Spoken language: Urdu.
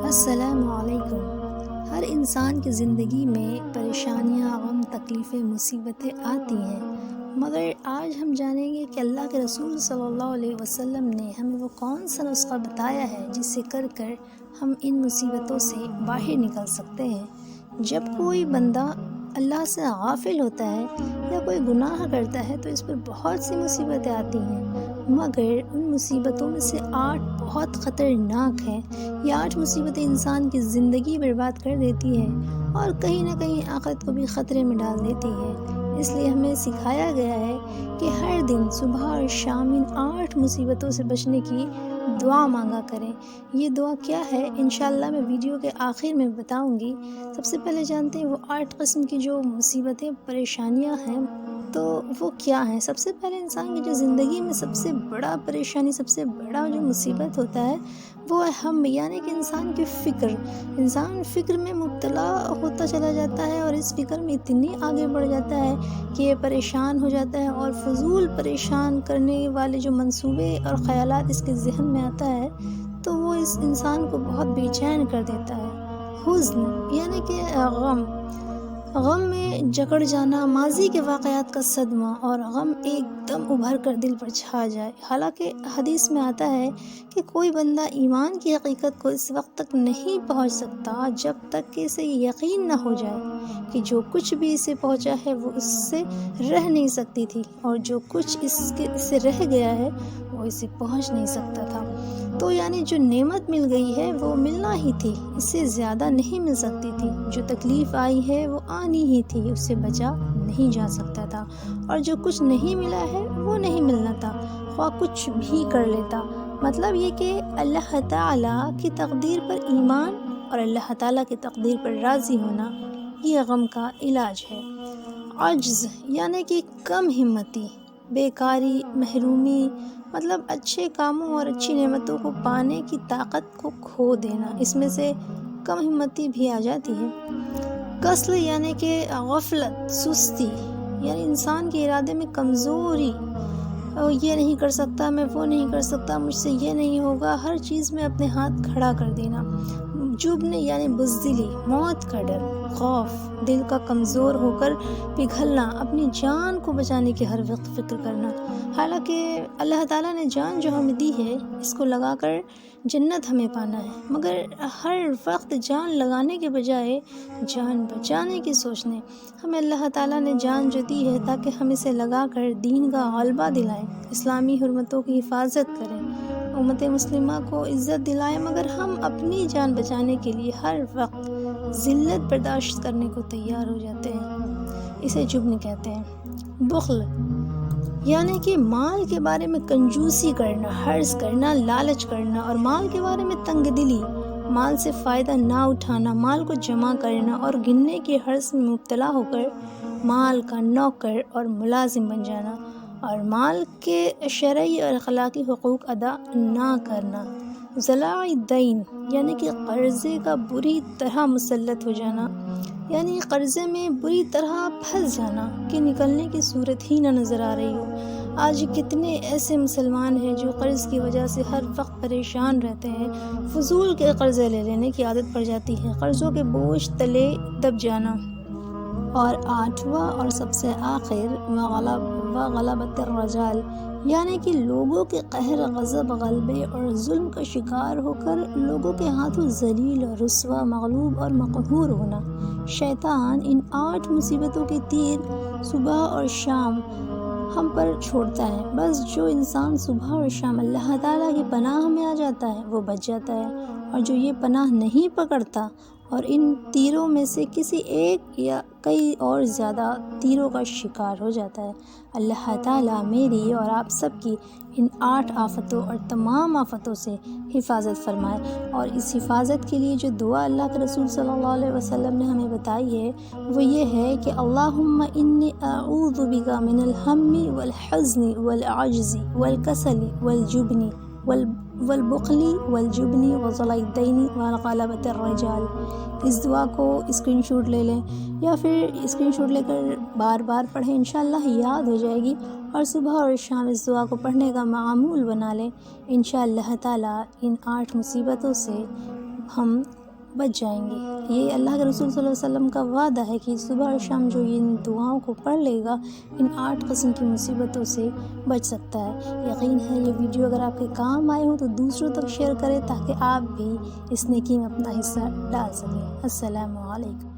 السلام علیکم۔ ہر انسان کی زندگی میں پریشانیاں، غم، تکلیفیں، مصیبتیں آتی ہیں، مگر آج ہم جانیں گے کہ اللہ کے رسول صلی اللہ علیہ وسلم نے ہمیں وہ کون سا نسخہ بتایا ہے جس سے کر ہم ان مصیبتوں سے باہر نکل سکتے ہیں۔ جب کوئی بندہ اللہ سے غافل ہوتا ہے یا کوئی گناہ کرتا ہے تو اس پر بہت سی مصیبتیں آتی ہیں، مگر ان مصیبتوں میں سے 8 بہت خطرناک ہیں۔ یہ 8 مصیبتیں انسان کی زندگی برباد کر دیتی ہیں اور کہیں نہ کہیں آخرت کو بھی خطرے میں ڈال دیتی ہیں۔ اس لیے ہمیں سکھایا گیا ہے کہ ہر دن صبح اور شام ان 8 مصیبتوں سے بچنے کی دعا مانگا کریں۔ یہ دعا کیا ہے انشاءاللہ میں ویڈیو کے آخر میں بتاؤں گی۔ سب سے پہلے جانتے ہیں وہ 8 قسم کی جو مصیبتیں، پریشانیاں ہیں تو وہ کیا ہیں۔ سب سے پہلے انسان کی جو زندگی میں سب سے بڑا پریشانی، سب سے بڑا جو مصیبت ہوتا ہے وہ ہے ہم، یعنی کہ انسان کی فکر۔ انسان فکر میں مبتلا ہوتا چلا جاتا ہے اور اس فکر میں اتنی آگے بڑھ جاتا ہے کہ یہ پریشان ہو جاتا ہے اور فضول پریشان کرنے والے جو منصوبے اور خیالات اس کے ذہن میں آتا ہے تو وہ اس انسان کو بہت بے چین کر دیتا ہے۔ حزن یعنی کہ غم میں جکڑ جانا، ماضی کے واقعات کا صدمہ اور غم ایک دم ابھر کر دل پر چھا جائے۔ حالانکہ حدیث میں آتا ہے کہ کوئی بندہ ایمان کی حقیقت کو اس وقت تک نہیں پہنچ سکتا جب تک کہ اسے یقین نہ ہو جائے کہ جو کچھ بھی اسے پہنچا ہے وہ اس سے رہ نہیں سکتی تھی، اور جو کچھ اس سے رہ گیا ہے وہ اسے پہنچ نہیں سکتا تھا۔ تو یعنی جو نعمت مل گئی ہے وہ ملنا ہی تھی، اس سے زیادہ نہیں مل سکتی تھی۔ جو تکلیف آئی ہے وہ آنی ہی تھی، اس سے بچا نہیں جا سکتا تھا، اور جو کچھ نہیں ملا ہے وہ نہیں ملنا تھا، خواہ کچھ بھی کر لیتا۔ مطلب یہ کہ اللہ تعالیٰ کی تقدیر پر ایمان اور اللہ تعالیٰ کی تقدیر پر راضی ہونا یہ غم کا علاج ہے۔ عجز یعنی کہ کم ہمتی، بیکاری، محرومی، مطلب اچھے کاموں اور اچھی نعمتوں کو پانے کی طاقت کو کھو دینا، اس میں سے کم ہمتی بھی آ جاتی ہے۔ کسل یعنی کہ غفلت، سستی، یعنی انسان کے ارادے میں کمزوری، یہ نہیں کر سکتا، میں وہ نہیں کر سکتا، مجھ سے یہ نہیں ہوگا، ہر چیز میں اپنے ہاتھ کھڑا کر دینا۔ جبن یعنی بزدلی، موت کا ڈر، خوف، دل کا کمزور ہو کر پگھلنا، اپنی جان کو بچانے کی ہر وقت فکر کرنا۔ حالانکہ اللہ تعالیٰ نے جان جو ہمیں دی ہے اس کو لگا کر جنت ہمیں پانا ہے، مگر ہر وقت جان لگانے کے بجائے جان بچانے کی سوچنے۔ ہمیں اللہ تعالیٰ نے جان جو دی ہے تاکہ ہم اسے لگا کر دین کا غلبہ دلائیں، اسلامی حرمتوں کی حفاظت کریں، امت مسلمہ کو عزت دلائیں، مگر ہم اپنی جان بچانے کے لیے ہر وقت ذلت برداشت کرنے کو تیار ہو جاتے ہیں۔ اسے جبن کہتے ہیں۔ بخل یعنی کہ مال کے بارے میں کنجوسی کرنا، حرص کرنا، لالچ کرنا، اور مال کے بارے میں تنگ دلی، مال سے فائدہ نہ اٹھانا، مال کو جمع کرنا اور گننے کی حرص میں مبتلا ہو کر مال کا نوکر اور ملازم بن جانا، اور مال کے شرعی اور اخلاقی حقوق ادا نہ کرنا۔ ضلاع الدین یعنی کہ قرضے کا بری طرح مسلط ہو جانا، یعنی قرضے میں بری طرح پھنس جانا کہ نکلنے کی صورت ہی نہ نظر آ رہی ہو۔ آج کتنے ایسے مسلمان ہیں جو قرض کی وجہ سے ہر وقت پریشان رہتے ہیں، فضول کے قرضے لے لینے کی عادت پڑ جاتی ہے، قرضوں کے بوجھ تلے دب جانا۔ اور 8واں اور سب سے آخر وغلبۃ الرجال یعنی کہ لوگوں کے قہر، غضب، غلبے اور ظلم کا شکار ہو کر لوگوں کے ہاتھوں ذلیل، رسوا، مغلوب اور مقہور ہونا۔ شیطان ان 8 مصیبتوں کے تیر صبح اور شام ہم پر چھوڑتا ہے، بس جو انسان صبح اور شام اللہ تعالیٰ کی پناہ میں آ جاتا ہے وہ بچ جاتا ہے، اور جو یہ پناہ نہیں پکڑتا اور ان تیروں میں سے کسی ایک یا کئی اور زیادہ تیروں کا شکار ہو جاتا ہے۔ اللہ تعالیٰ میری اور آپ سب کی ان 8 آفتوں اور تمام آفتوں سے حفاظت فرمائے، اور اس حفاظت کے لیے جو دعا اللہ کے رسول صلی اللہ علیہ وسلم نے ہمیں بتائی ہے وہ یہ ہے کہ اللہم انی اعوذ بک من الہم والحزن والعجز والکسل والجبن والبخل والجبن وضلع الدین وغلبۃ الرجال۔ اس دعا کو اسکرین شاٹ لے لیں یا پھر اسکرین شاٹ لے کر بار بار پڑھیں، انشاءاللہ یاد ہو جائے گی، اور صبح اور شام اس دعا کو پڑھنے کا معمول بنا لیں۔ انشاءاللہ تعالیٰ ان 8 مصیبتوں سے ہم بچ جائیں گے۔ یہ اللہ کے رسول صلی اللہ علیہ وسلم کا وعدہ ہے کہ صبح اور شام جو ان دعاؤں کو پڑھ لے گا ان 8 قسم کی مصیبتوں سے بچ سکتا ہے۔ یقین ہے یہ ویڈیو اگر آپ کے کام آئے ہوں تو دوسروں تک شیئر کریں تاکہ آپ بھی اس نیکی میں اپنا حصہ ڈال سکیں۔ السلام علیکم۔